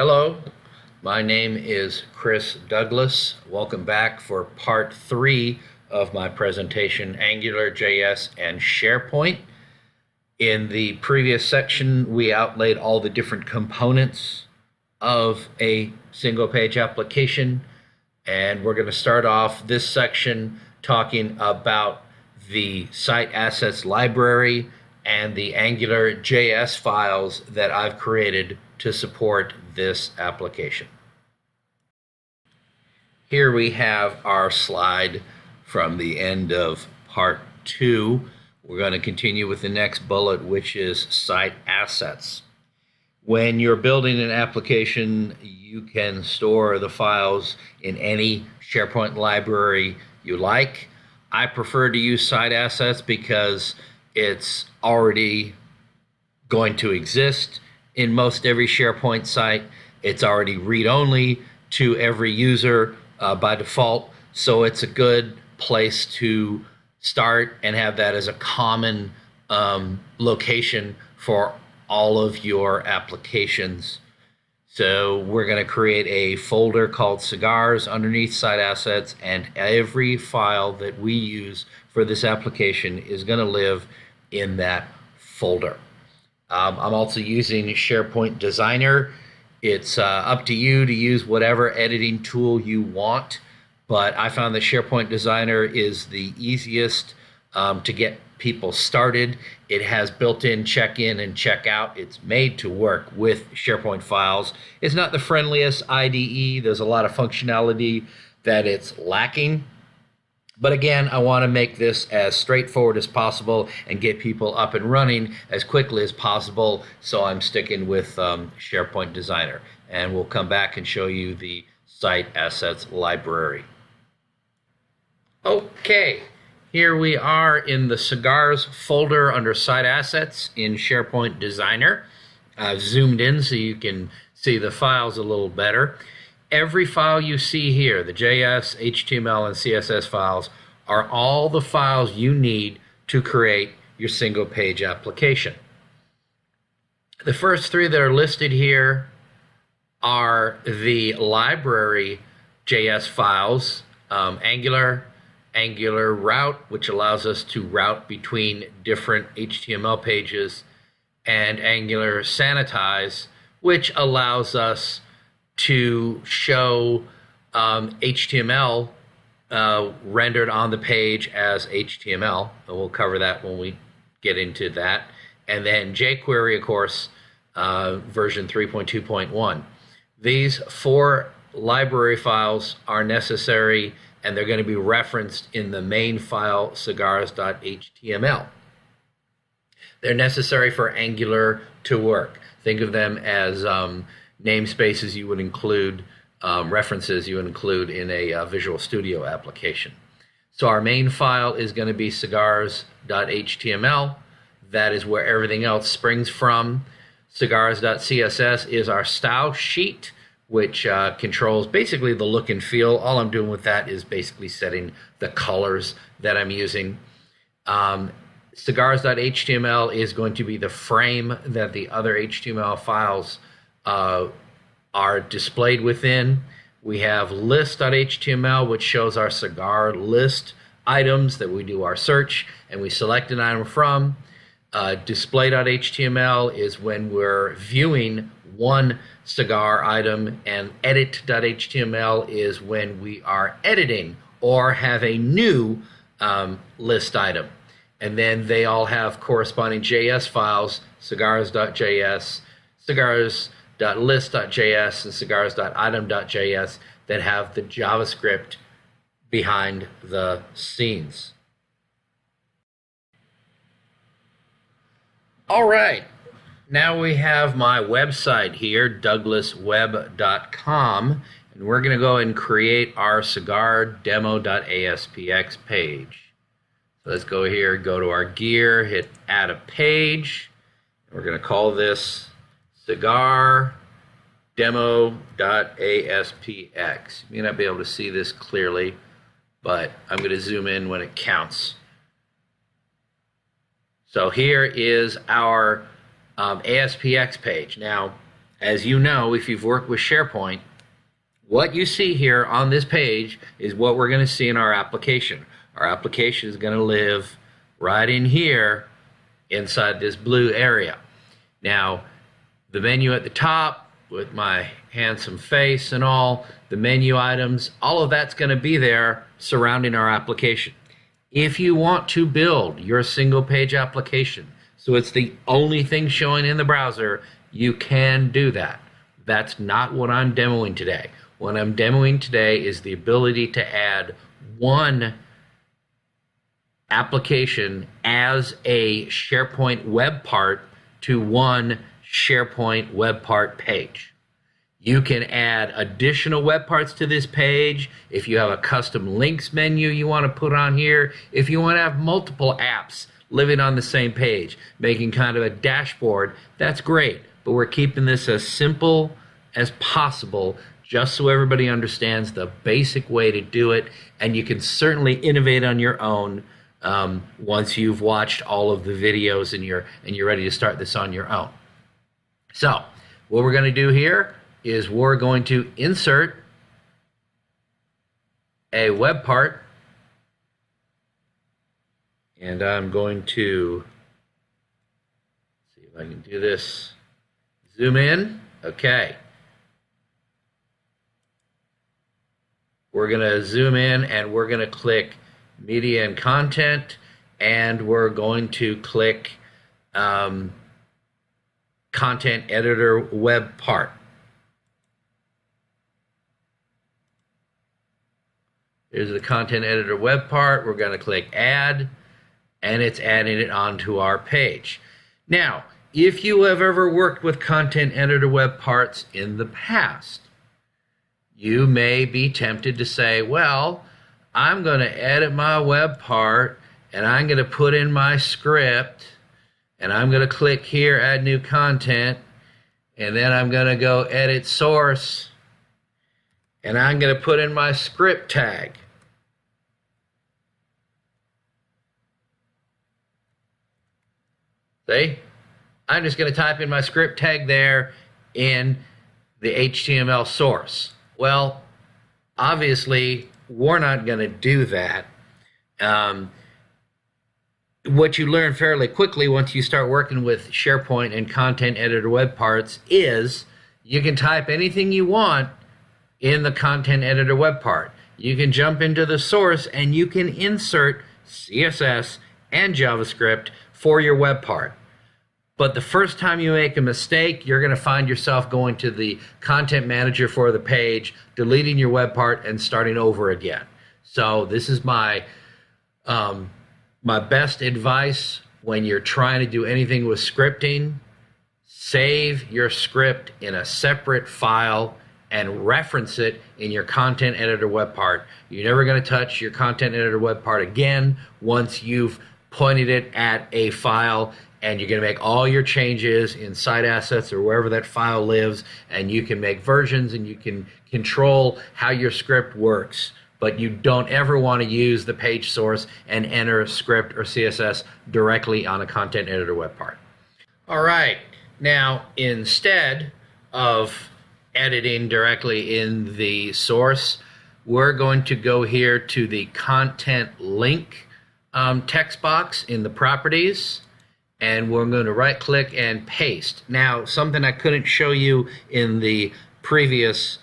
Hello, my name is Chris Douglas. Welcome back for part 3 of my presentation, AngularJS and SharePoint. In the previous section, we outlaid all the different components of a single-page application, and we're going to start off this section talking about the site assets library and the AngularJS files that I've created to support this application. Here we have our slide from the end of part 2. We're going to continue with the next bullet, which is site assets. When you're building an application, you can store the files in any SharePoint library you like. I prefer to use site assets because it's already going to exist in most every SharePoint site. It's already read-only to every user by default, so it's a good place to start and have that as a common location for all of your applications. So we're going to create a folder called Cigars underneath site assets, and every file that we use for this application is going to live in that folder. I'm also using SharePoint Designer. It's up to you to use whatever editing tool you want, but I found that SharePoint Designer is the easiest to get people started. It has built-in check-in and check-out. It's made to work with SharePoint files. It's not the friendliest IDE. There's a lot of functionality that it's lacking. But again, I want to make this as straightforward as possible and get people up and running as quickly as possible, so I'm sticking with SharePoint Designer. And we'll come back and show you the site assets library. Okay. Here we are in the Cigars folder under Site Assets in SharePoint Designer. I've zoomed in so you can see the files a little better. Every file you see here, the JS, HTML, and CSS files, are all the files you need to create your single-page application. The first 3 that are listed here are the library JS files, Angular route, which allows us to route between different HTML pages, and Angular sanitize, which allows us to show HTML rendered on the page as HTML. And we'll cover that when we get into that. And then jQuery, of course, version 3.2.1. These 4 library files are necessary, and they're going to be referenced in the main file, cigars.html. They're necessary for Angular to work. Think of them as namespaces you would include, references you would include in a Visual Studio application. So our main file is going to be cigars.html. That is where everything else springs from. Cigars.css is our style sheet, which controls basically the look and feel. All I'm doing with that is basically setting the colors that I'm using. Cigars.html is going to be the frame that the other HTML files are displayed within. We have list.html, which shows our cigar list items that we do our search and we select an item from. Display.html is when we're viewing one cigar item, and edit.html is when we are editing or have a new list item. And then they all have corresponding JS files, cigars.js, cigars.list.js, and cigars.item.js that have the JavaScript behind the scenes. All right. Now we have my website here, douglasweb.com, and we're going to go and create our cigar demo.aspx page. So let's go here, go to our gear, hit add a page. We're going to call this cigar demo.aspx. You may not be able to see this clearly, but I'm going to zoom in when it counts. So here is our ASPX page. Now, as you know, if you've worked with SharePoint, what you see here on this page is what we're going to see in our application. Our application is going to live right in here inside this blue area. Now, the menu at the top with my handsome face and all, the menu items, all of that's going to be there surrounding our application. If you want to build your single page application, so it's the only thing showing in the browser, you can do that. That's not what I'm demoing today. What I'm demoing today is the ability to add one application as a SharePoint web part to one SharePoint web part page. You can add additional web parts to this page if you have a custom links menu you want to put on here, if you want to have multiple apps living on the same page, making kind of a dashboard, that's great. But we're keeping this as simple as possible just so everybody understands the basic way to do it, and you can certainly innovate on your own once you've watched all of the videos and you're ready to start this on your own. So what we're going to do here is we're going to insert a web part, and I'm going to see if I can do this. Zoom in. Okay. We're going to zoom in and we're going to click Media and Content, and we're going to click Content Editor Web Part. There's the Content Editor Web Part. We're going to click Add, and it's adding it onto our page. Now, if you have ever worked with Content Editor Web Parts in the past, you may be tempted to say, well, I'm going to edit my web part, and I'm going to put in my script, and I'm going to click here, Add New Content, and then I'm going to go Edit Source, and I'm going to put in my script tag. See? I'm just going to type in my script tag there in the HTML source. Well, obviously, we're not going to do that. What you learn fairly quickly once you start working with SharePoint and Content Editor Web Parts is you can type anything you want in the Content Editor Web Part. You can jump into the source and you can insert CSS and JavaScript for your web part. But the first time you make a mistake, you're going to find yourself going to the content manager for the page, deleting your web part, and starting over again. So this is my best advice when you're trying to do anything with scripting. Save your script in a separate file and reference it in your Content Editor Web Part. You're never going to touch your Content Editor Web Part again once you've pointed it at a file, and you're going to make all your changes in Site Assets or wherever that file lives, and you can make versions and you can control how your script works. But you don't ever want to use the page source and enter script or CSS directly on a Content Editor Web Part. All right, now instead of editing directly in the source, we're going to go here to the Content Link text box in the Properties, and we're going to right-click and paste. Now, something I couldn't show you in the previous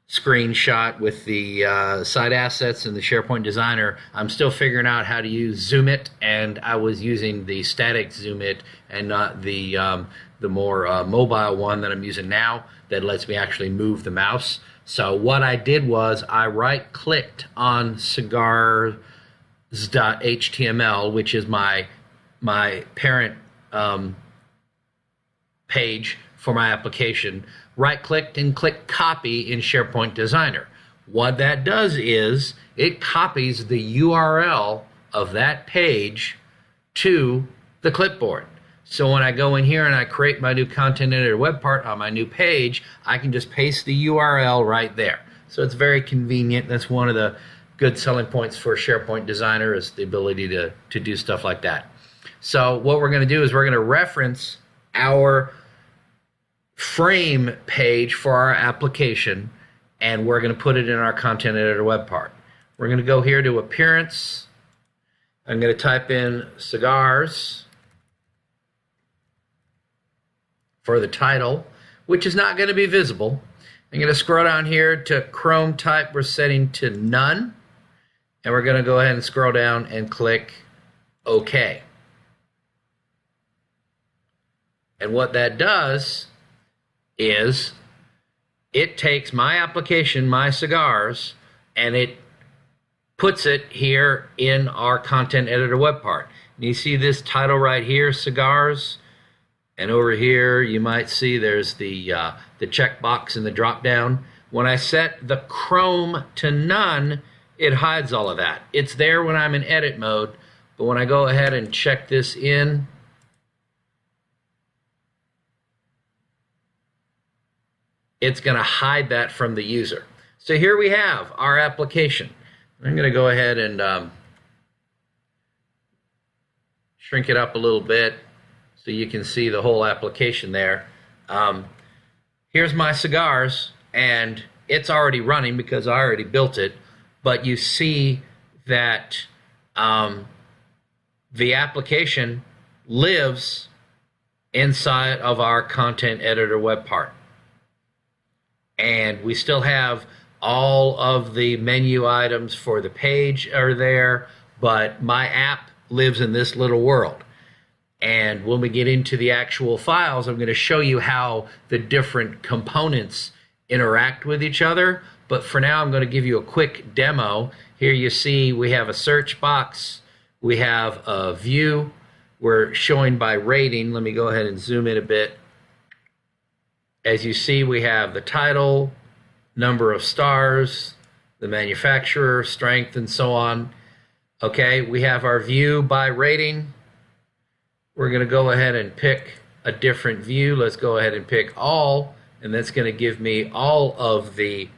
screenshot with the site assets and the SharePoint Designer, I'm still figuring out how to use Zoom It, and I was using the static Zoom It and not the more mobile one that I'm using now that lets me actually move the mouse. So what I did was I right-clicked on Cigars.html, which is my parent page for my application, right-clicked and clicked Copy in SharePoint Designer. What that does is it copies the URL of that page to the clipboard. So when I go in here and I create my new Content Editor Web Part on my new page, I can just paste the URL right there. So it's very convenient. That's one of the good selling points for SharePoint Designer, is the ability to do stuff like that. So what we're going to do is we're going to reference our frame page for our application, and we're going to put it in our content editor web part. We're going to go here to Appearance. I'm going to type in Cigars for the title, which is not going to be visible. I'm going to scroll down here to Chrome type. We're setting to none. And we're going to go ahead and scroll down and click OK. And what that does is it takes my application, my cigars, and it puts it here in our content editor web part. And you see this title right here, Cigars. And over here, you might see there's the checkbox and the drop down. When I set the Chrome to none, it hides all of that. It's there when I'm in edit mode, but when I go ahead and check this in, it's going to hide that from the user. So here we have our application. I'm going to go ahead and shrink it up a little bit so you can see the whole application there. Here's my cigars, and it's already running because I already built it, but you see that the application lives inside of our content editor web part. And we still have all of the menu items for the page are there, but my app lives in this little world. And when we get into the actual files, I'm going to show you how the different components interact with each other. But for now, I'm going to give you a quick demo. Here you see we have a search box. We have a view. We're showing by rating. Let me go ahead and zoom in a bit. As you see, we have the title, number of stars, the manufacturer, strength, and so on. Okay, we have our view by rating. We're going to go ahead and pick a different view. Let's go ahead and pick all, and that's going to give me all of the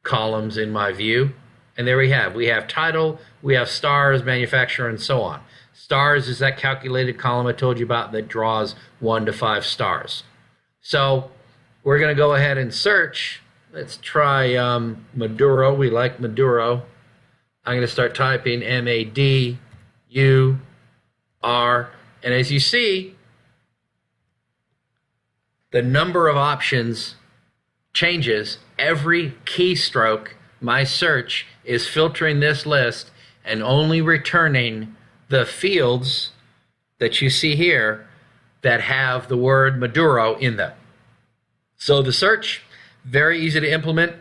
columns in my view. And there we have title, we have stars, manufacturer, and so on. Stars is that calculated column I told you about that draws 1 to 5 stars. So we're going to go ahead and search. Let's try Maduro. We like Maduro. I'm going to start typing M-A-D-U-R. And as you see, the number of options changes. Every keystroke, my search is filtering this list and only returning the fields that you see here that have the word Maduro in them. So the search, very easy to implement,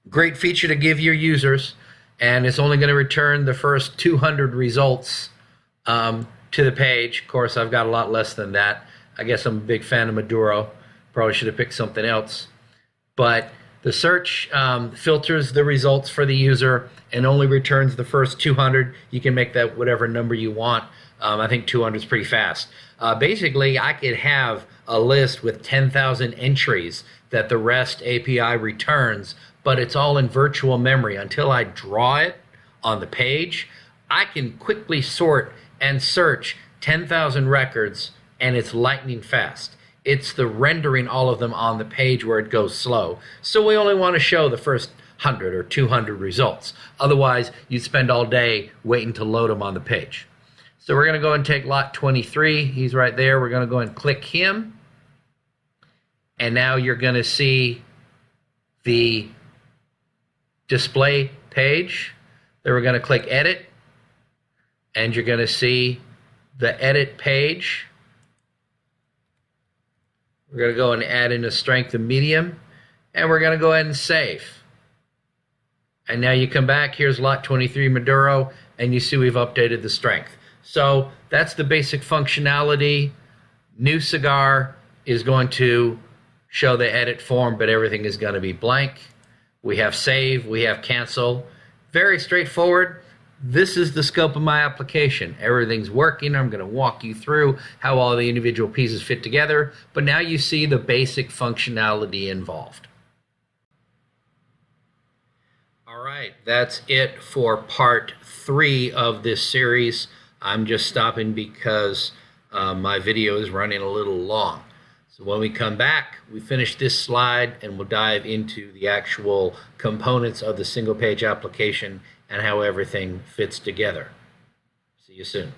great feature to give your users, and it's only going to return the first 200 results to the page. Of course, I've got a lot less than that. I guess I'm a big fan of Maduro. Probably should have picked something else. But the search filters the results for the user and only returns the first 200. You can make that whatever number you want. I think 200 is pretty fast. Basically, I could have a list with 10,000 entries that the REST API returns, but it's all in virtual memory. Until I draw it on the page, I can quickly sort and search 10,000 records, and it's lightning fast. It's the rendering all of them on the page where it goes slow. So we only want to show the first 100 or 200 results. Otherwise, you'd spend all day waiting to load them on the page. So we're going to go and take lot 23. He's right there. We're going to go and click him. And now you're going to see the display page. Then we're going to click edit. And you're going to see the edit page. We're going to go and add in a strength of medium. And we're going to go ahead and save. And now you come back. Here's lot 23 Maduro. And you see we've updated the strength. So that's the basic functionality. New cigar is going to show the edit form, but everything is going to be blank. We have save, we have cancel. Very straightforward. This is the scope of my application. Everything's working. I'm going to walk you through how all the individual pieces fit together, but now you see the basic functionality involved. All right, that's it for part 3 of this series. I'm just stopping because my video is running a little long. So when we come back, we finish this slide and we'll dive into the actual components of the single page application and how everything fits together. See you soon.